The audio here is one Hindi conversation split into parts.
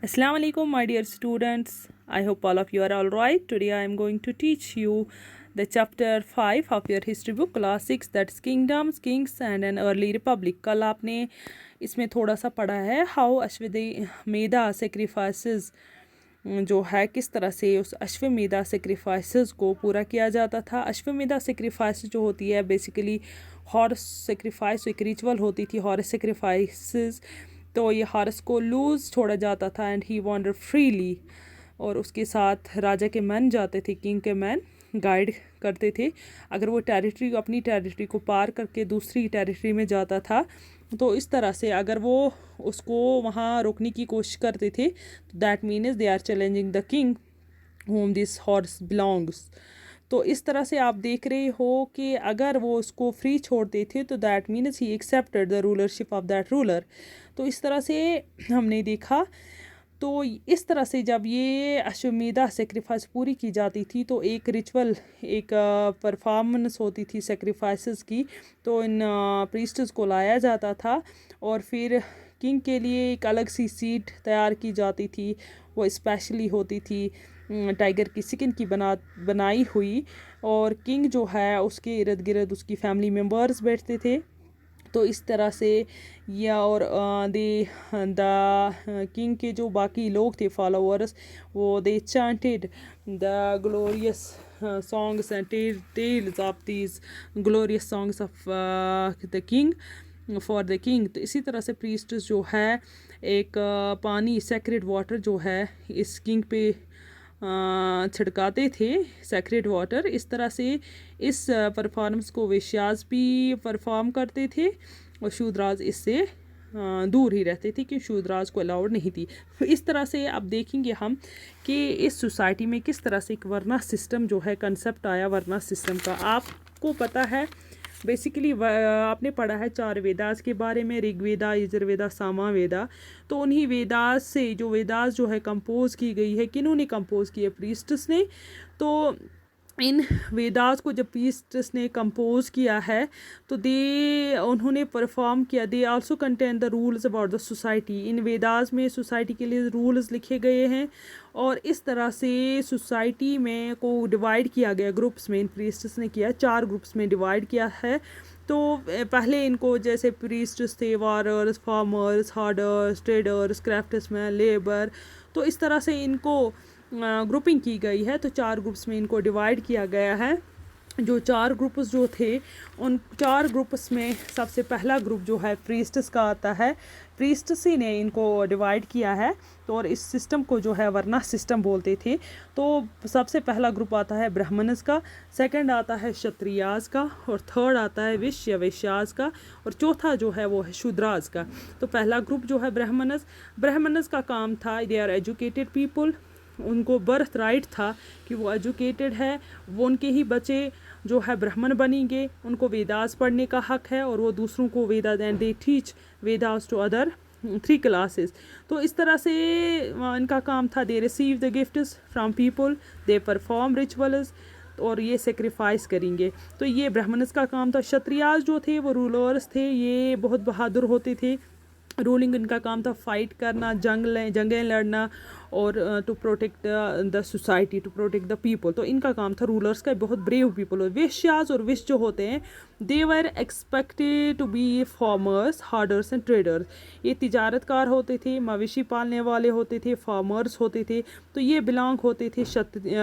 Assalamu alaikum, my dear students. I hope all of you are all right. Today I am going to teach you the chapter 5 of your history book, class 6, that's Kingdoms, Kings and an Early Republic. कल आपने इसमें थोड़ा सा पढ़ा है हाउ अश्वमेधा सेक्रीफाइसेस जो है किस तरह से उस अश्वमेधा सेक्रीफाइसेस को पूरा किया जाता था। अश्वमेधा सेक्रीफाइस जो होती है बेसिकली हॉर्स सेक्रीफाइस एक रिचुअल होती थी हॉर्स सेक्रीफाइसेस। तो ये हॉर्स को लूज़ छोड़ा जाता था एंड ही वॉन्डर फ्रीली, और उसके साथ राजा के मैन जाते थे, किंग के मैन गाइड करते थे। अगर वो टेरिटरी अपनी टेरिटरी को पार करके दूसरी टेरिटरी में जाता था तो इस तरह से अगर वो उसको वहाँ रोकने की कोशिश करते थे तो that means they are challenging the king whom this horse belongs. तो इस तरह से आप देख रहे हो कि अगर वो उसको फ्री छोड़ते थे तो that means he accepted the rulership of that ruler. तो इस तरह से हमने देखा। तो इस तरह से जब ये अश्वमेधा सेक्रीफाइस पूरी की जाती थी तो एक रिचुअल एक परफॉर्मेंस होती थी सेक्रीफाइसेस की। तो इन प्रीस्टर्स को लाया जाता था और फिर किंग के लिए एक अलग सी सीट तैयार की जाती थी। वो स्पेशली होती थी टाइगर की स्किन की बनाई हुई, और किंग जो है उसके इर्द गिर्द उसकी फैमिली मेम्बर्स बैठते थे। तो इस तरह से या और द किंग के जो बाकी लोग थे फॉलोअर्स वो they chanted the glorious songs and tales of these glorious songs of the king for the king. तो इसी तरह से प्रीस्ट्स जो है एक पानी सेक्रेड वाटर जो है इस किंग पे छिड़काते थे, सेक्रेड वाटर। इस तरह से इस परफॉर्मेंस को वेश्यास भी परफॉर्म करते थे और शूद्राज इससे दूर ही रहते थे कि शूद्राज को अलाउड नहीं थी। तो इस तरह से अब देखेंगे हम कि इस सोसाइटी में किस तरह से एक वर्ना सिस्टम जो है कंसेप्ट आया वर्ना सिस्टम का। आपको पता है बेसिकली आपने पढ़ा है 4 वेदास के बारे में, ऋग्वेदा, यजुर्वेदा, सामवेदा। तो उन्हीं वेदास से जो वेदास जो है कंपोज की गई है, किन्होंने कंपोज की है? प्रीस्टस ने। तो इन वेदास को जब प्रीस्टस ने कंपोज किया है तो उन्होंने परफॉर्म किया। They also contain the rules about the society. इन वेदास में सोसाइटी के लिए रूल्स लिखे गए हैं और इस तरह से सोसाइटी में को डिवाइड किया गया ग्रुप्स में। इन प्रीस्टस ने किया 4 ग्रुप्स में डिवाइड किया है। तो पहले इनको जैसे प्रीस्टस थे वारर्स, फार्मर्स, हार्डर्स, ट्रेडर्स, क्राफ्ट्समैन, लेबर। तो इस तरह से इनको ग्रुपिंग की गई है। तो 4 ग्रुप्स में इनको डिवाइड किया गया है। जो 4 ग्रुप्स जो थे उन 4 ग्रुप्स में सबसे पहला ग्रुप जो है प्रीस्टस का आता है। प्रीस्टस ही ने इनको डिवाइड किया है। तो और इस सिस्टम को जो है वर्ना सिस्टम बोलते थे। तो सबसे पहला ग्रुप आता है ब्राह्मणस का, सेकंड आता है क्षत्रियाज का, और थर्ड आता है वैश्यास का, और चौथा जो है वो है शूद्राज का। तो पहला ग्रुप जो है ब्राह्मणस का काम था दे आर एजुकेटेड पीपल। उनको बर्थ राइट था कि वो एजुकेटेड है, वो उनके ही बच्चे जो है ब्राह्मण बनेंगे, उनको वेदास पढ़ने का हक है और वो दूसरों को Vedas and they teach Vedas to other 3 classes. तो इस तरह से इनका काम था। They receive the gifts from people, they perform rituals, और ये सेक्रीफाइस करेंगे। तो ये ब्राह्मणस का काम था। क्षत्रियास जो थे वो रूलर्स थे, ये बहुत बहादुर होते थे। रूलिंग इनका काम था फाइट करना, जंगें लड़ना, और to protect the society, to protect the people. तो इनका काम था रूलर्स का, बहुत ब्रेव पीपल। और वेश्यास और विश जो होते हैं they were expected to be farmers, herders and traders. ये तिजारतकार होते थे, मवेशी पालने वाले होते थे, फार्मर्स होते थे। तो ये बिलोंग होते थे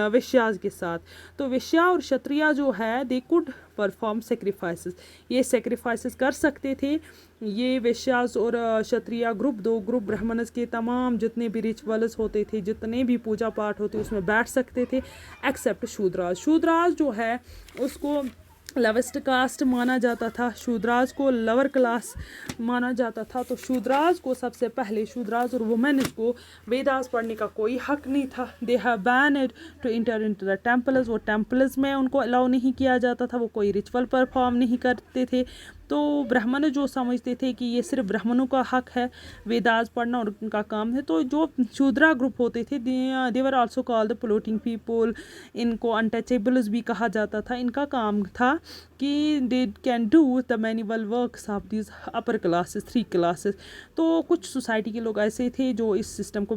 वेश्यास के साथ। तो वेश्या और क्षत्रिया जो है दे कुड परफॉर्म सेक्रीफाइसेस, ये सेक्रीफाइसेस कर सकते थे। ये वेश्यास और क्षत्रिया ग्रुप 2 ग्रुप ब्राह्मणस के तमाम जितने भी रिचुअल्स होते थे, जितने भी पूजा पाठ होते उसमें बैठ सकते थे, एक्सेप्ट शूद्राज। शूद्राज जो है उसको लोवेस्ट कास्ट माना जाता था, शूद्राज को लोअर क्लास माना जाता था। तो शूद्राज को सबसे पहले शूद्राज और वुमेन्स को वेदास पढ़ने का कोई हक नहीं था। They have banned to enter into the temples. वो टेम्पल्स में उनको अलाउ नहीं किया जाता था, वो कोई रिचुअल परफॉर्म नहीं करते थे। तो ब्राह्मण जो समझते थे कि ये सिर्फ ब्राह्मणों का हक है वेदास पढ़ना और उनका काम है। तो जो शूद्रा ग्रुप होते थे they were also called the polluting people. इनको अनटचेबल्स भी कहा जाता था। इनका काम था कि they can do the manual works of these upper classes 3 classes. तो कुछ सोसाइटी के लोग ऐसे थे जो इस सिस्टम को